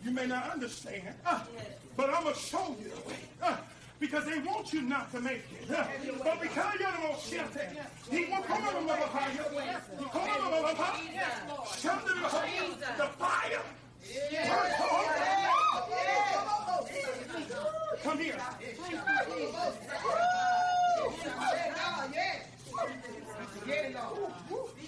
You may not understand, but I'm going to show you the way. Because they want you not to make it. But because you're the most sheltered, he will come on the fire. He come on the fire. The fire. Come here. Yeah, Lord.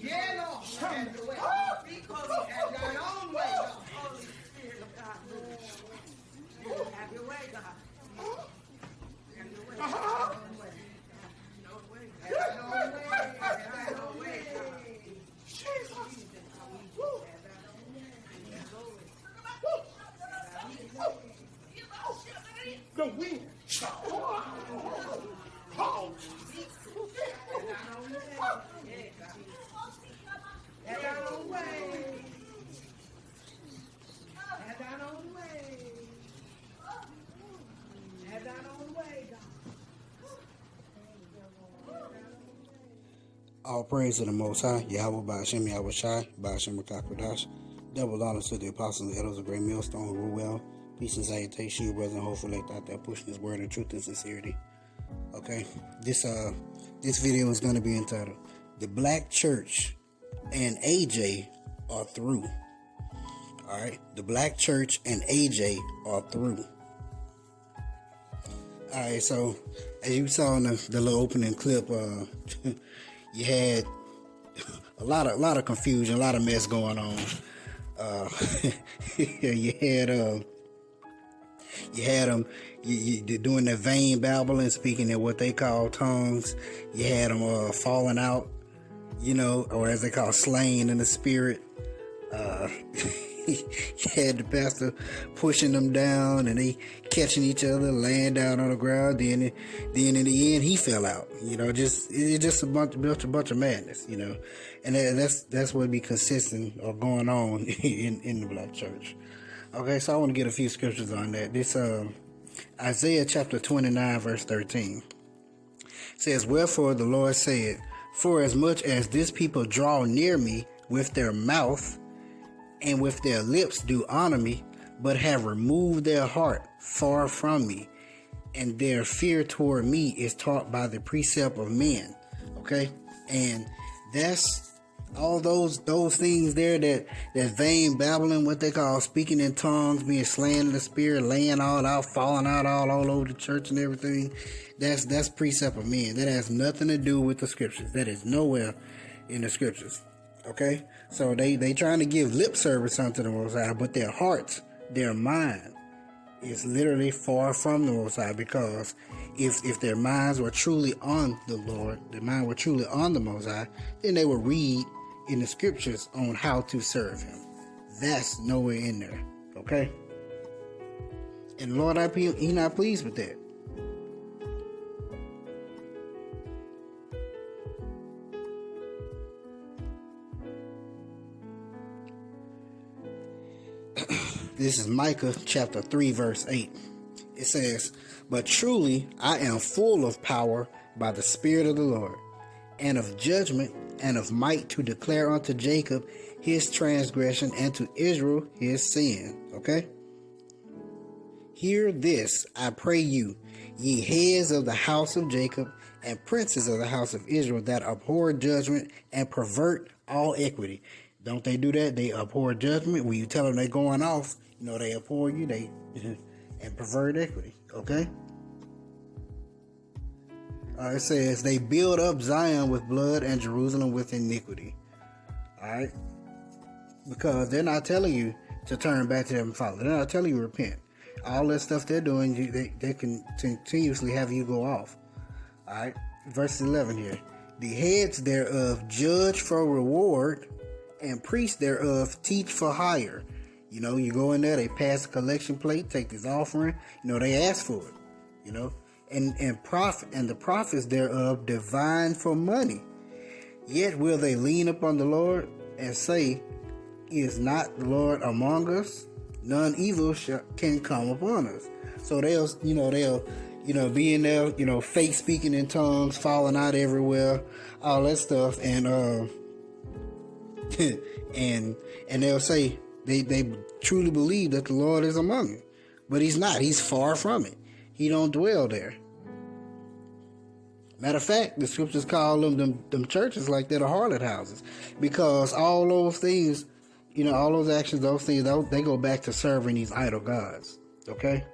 Yeah, Lord. Have your way. Have your own way, God. Holy Spirit of God. Have your way, God. Have your way. Have your way. Have your way. The wind. Oh. Have your own way. Have your own way. Have your own way, God. All praise to the Most High, Yahweh Ba'ashem Yahweh Shai, Ba'ashem Rakakwadash. Double honor to the apostles and elders of Great Millstone who rule well. Peace and salutation, you brothers and hopefully out there pushing His word in truth and sincerity. Okay, this video is going to be entitled "The Black Church and AJ Are Thru." All right, the Black Church and AJ are through. All right, so as you saw in the little opening clip, you had a lot of confusion, a lot of mess going on. You had them doing their vain babbling, speaking in what they call tongues. You had them falling out, or as they call slaying in the spirit. You had the pastor pushing them down, and they catching each other, laying down on the ground. Then in the end, he fell out. It's just a bunch of madness. And that's what be consistent or going on in the black church. Okay, so I want to get a few scriptures on that. This Isaiah chapter 29, verse 13 says, "Wherefore the Lord said, for as much as this people draw near me with their mouth, and with their lips do honor me, but have removed their heart far from me, and their fear toward me is taught by the precept of men." Okay, and that's all those things there, that vain babbling, what they call speaking in tongues, being slain in the spirit, laying all out, falling out all over the church and everything. That's precept of men. That has nothing to do with the scriptures. That is nowhere in the scriptures. Okay, so they trying to give lip service unto the Most High, but their hearts, their mind is literally far from the Most High, because if their minds were truly on the Lord, their mind were truly on the Most High, then they would read in the scriptures on how to serve Him. That's nowhere in there. Okay, and the Lord, He not pleased with that. This is Micah chapter 3, verse 8. It says, "But truly I am full of power by the Spirit of the Lord, and of judgment and of might, to declare unto Jacob his transgression, and to Israel his sin." Okay? "Hear this, I pray you, ye heads of the house of Jacob, and princes of the house of Israel, that abhor judgment and pervert all equity." Don't they do that? They abhor judgment. When you tell them they're going off, they abhor you, they and pervert equity. Okay? It says, "They build up Zion with blood and Jerusalem with iniquity." Alright? Because they're not telling you to turn back to them and follow. They're not telling you to repent. All that stuff they're doing, they can continuously have you go off. Alright? Verse 11 here. "The heads thereof judge for reward, and priests thereof teach for hire." You go in there, they pass a collection plate, take this offering, they ask for it, and the prophets thereof divine for money. Yet will they lean upon the Lord and say, "Is not the Lord among us? None evil can come upon us." So they'll be in there, fake speaking in tongues, falling out everywhere, all that stuff, and and they'll say, They truly believe that the Lord is among them. But he's not. He's far from it. He don't dwell there. Matter of fact, the scriptures call them churches like they're the harlot houses. Because all those things, all those actions, those things, they go back to serving these idol gods. Okay?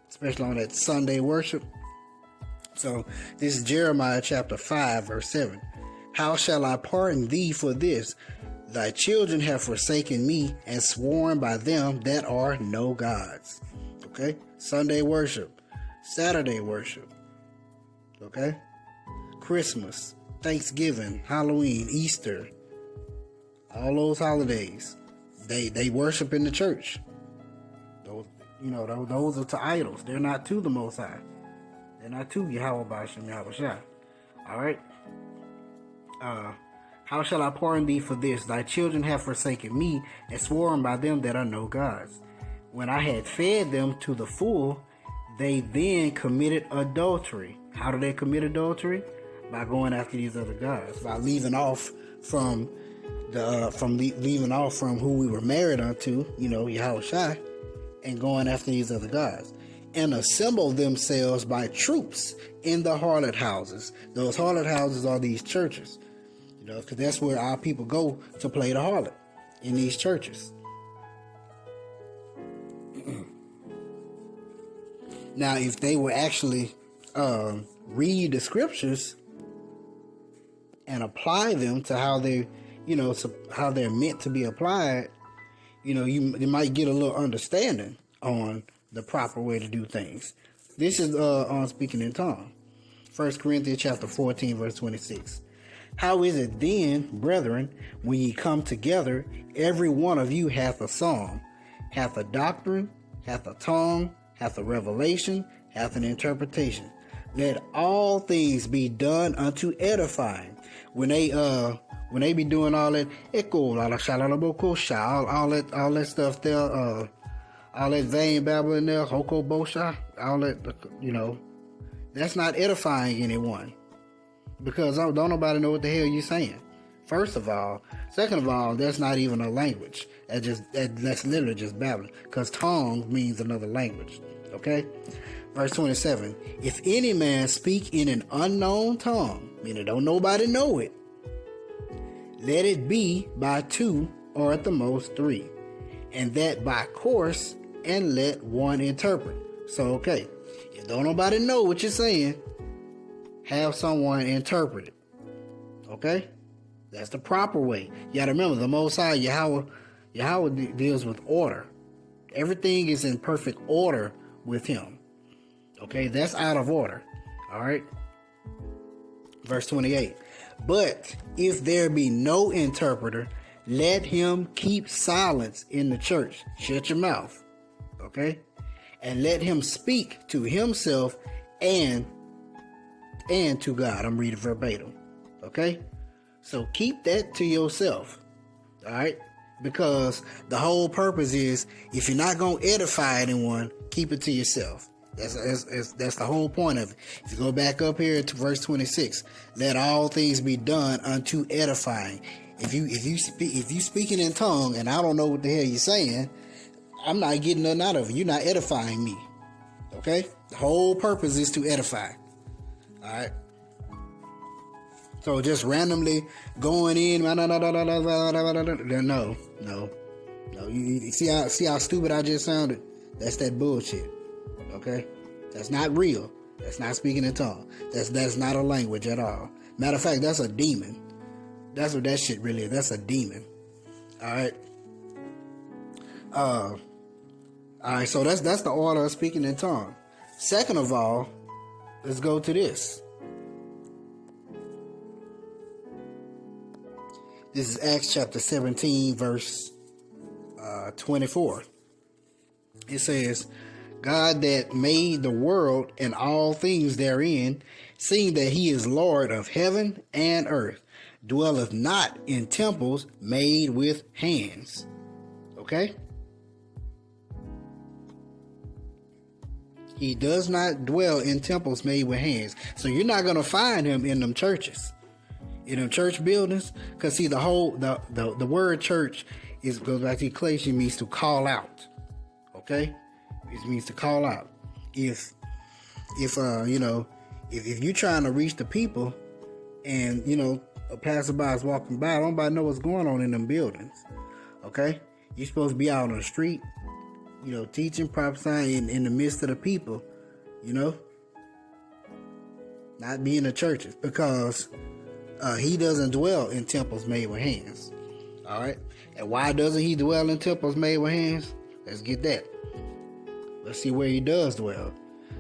Especially on that Sunday worship. So, this is Jeremiah chapter 5, verse 7. How shall I pardon thee for this? Thy children have forsaken me and sworn by them that are no gods. Okay? Sunday worship. Saturday worship. Okay? Christmas, Thanksgiving, Halloween, Easter. All those holidays. They worship in the church. Those are to idols. They're not to the Most High. They're not to Yahweh Ba'ashem Yahweh Shai. Alright? How shall I pardon thee for this? Thy children have forsaken me and sworn by them that are no gods. When I had fed them to the full, they then committed adultery. How do they commit adultery? By going after these other gods. By leaving off from who we were married unto, Yahweh Shai, and going after these other gods. And assemble themselves by troops in the harlot houses. Those harlot houses are these churches. Because that's where our people go to play the harlot, in these churches. Now, if they were actually read the scriptures and apply them to how they, how they're meant to be applied, you might get a little understanding on the proper way to do things. This is on speaking in tongues. 1 Corinthians chapter 14, verse 26. How is it then, brethren, when ye come together, every one of you hath a psalm, hath a doctrine, hath a tongue, hath a revelation, hath an interpretation? Let all things be done unto edifying. When they be doing all that all that stuff there, all that vain babbling there, hoko bosha, all that, that's not edifying anyone. Because don't nobody know what the hell you're saying. First of all. Second of all, that's not even a language. That's literally just babbling. Because tongue means another language. Okay? Verse 27. If any man speak in an unknown tongue, meaning don't nobody know it, let it be by two or at the most three. And that by course, and let one interpret. So, okay. If don't nobody know what you're saying, have someone interpret it. Okay? That's the proper way. You gotta remember, the Most High, Yahweh deals with order. Everything is in perfect order with him. Okay? That's out of order. Alright? Verse 28. But if there be no interpreter, let him keep silence in the church. Shut your mouth. Okay? And let him speak to himself and to God. I'm reading verbatim. Okay? So keep that to yourself. Alright? Because the whole purpose is, if you're not going to edify anyone, keep it to yourself. That's the whole point of it. If you go back up here to verse 26, let all things be done unto edifying. If you speaking in tongue and I don't know what the hell you're saying, I'm not getting nothing out of it. You're not edifying me. Okay? The whole purpose is to edify. Alright? So just randomly going in, no. You see how stupid I just sounded? That's that bullshit. Okay? That's not real. That's not speaking in tongue. That's not a language at all. Matter of fact, that's a demon. That's what that shit really is. That's a demon. Alright? Alright, so that's the order of speaking in tongue. Second of all, let's go to this. This is Acts chapter 17, verse 24. It says, God that made the world and all things therein, seeing that he is Lord of heaven and earth, dwelleth not in temples made with hands. Okay? He does not dwell in temples made with hands. So you're not going to find him in them churches. in them church buildings. Because see, the word church goes back to ecclesia, means to call out. Okay, it means to call out. If you're trying to reach the people, and a passerby is walking by, don't nobody know what's going on in them buildings. Okay, you're supposed to be out on the street, teaching, prophesying in the midst of the people. Not be in the churches, because he doesn't dwell in temples made with hands. All right, and why doesn't he dwell in temples made with hands? Let's get that. Let's see where he does dwell.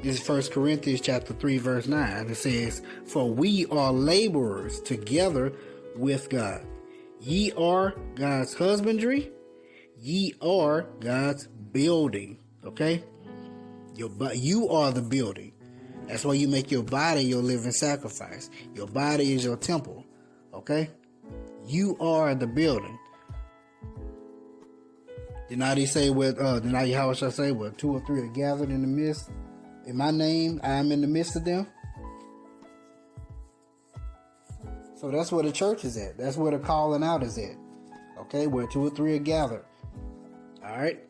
This is 1 Corinthians chapter 3, verse 9. It says, "For we are laborers together with God. Ye are God's husbandry. Ye are God's building." Okay? You are the building. That's why you make your body your living sacrifice. Your body is your temple. Okay? You are the building. Did not he say how shall I say, where 2 or 3 are gathered in the midst? In my name, I am in the midst of them. So that's where the church is at. That's where the calling out is at. Okay, where 2 or 3 are gathered. All right.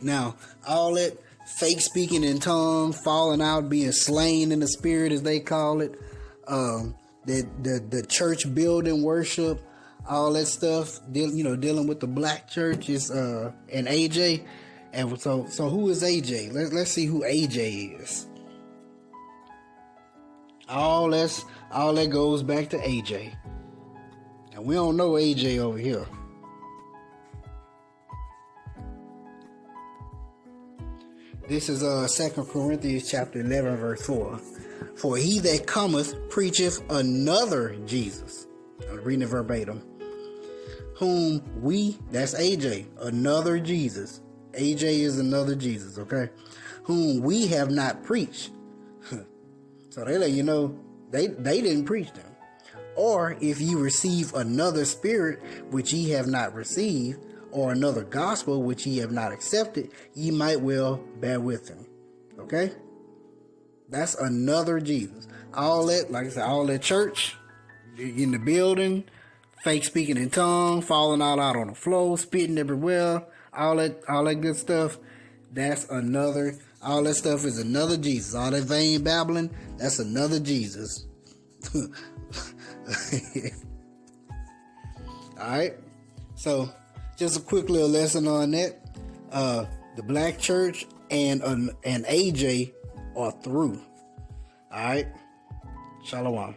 Now, all that fake speaking in tongues, falling out, being slain in the spirit, as they call it, the church building worship, all that stuff, dealing with the black churches, and AJ. And so who is AJ? Let's see who AJ is. All that goes back to AJ. And we don't know AJ over here. This is 2 Corinthians chapter 11, verse 4. "For he that cometh preacheth another Jesus." I'm reading it verbatim. "Whom we," that's AJ, another Jesus. AJ is another Jesus, okay? "Whom we have not preached." So they let you know they didn't preach them. "Or if you receive another spirit which ye have not received, or another gospel which ye have not accepted, ye might well bear with him." Okay? That's another Jesus. All that, like I said, all that church in the building, fake speaking in tongues, falling all out on the floor, spitting everywhere, all that good stuff. That's another. All that stuff is another Jesus. All that vain babbling, that's another Jesus. All right. So, just a quick little lesson on that. The black church and AJ are through. All right. Shalom.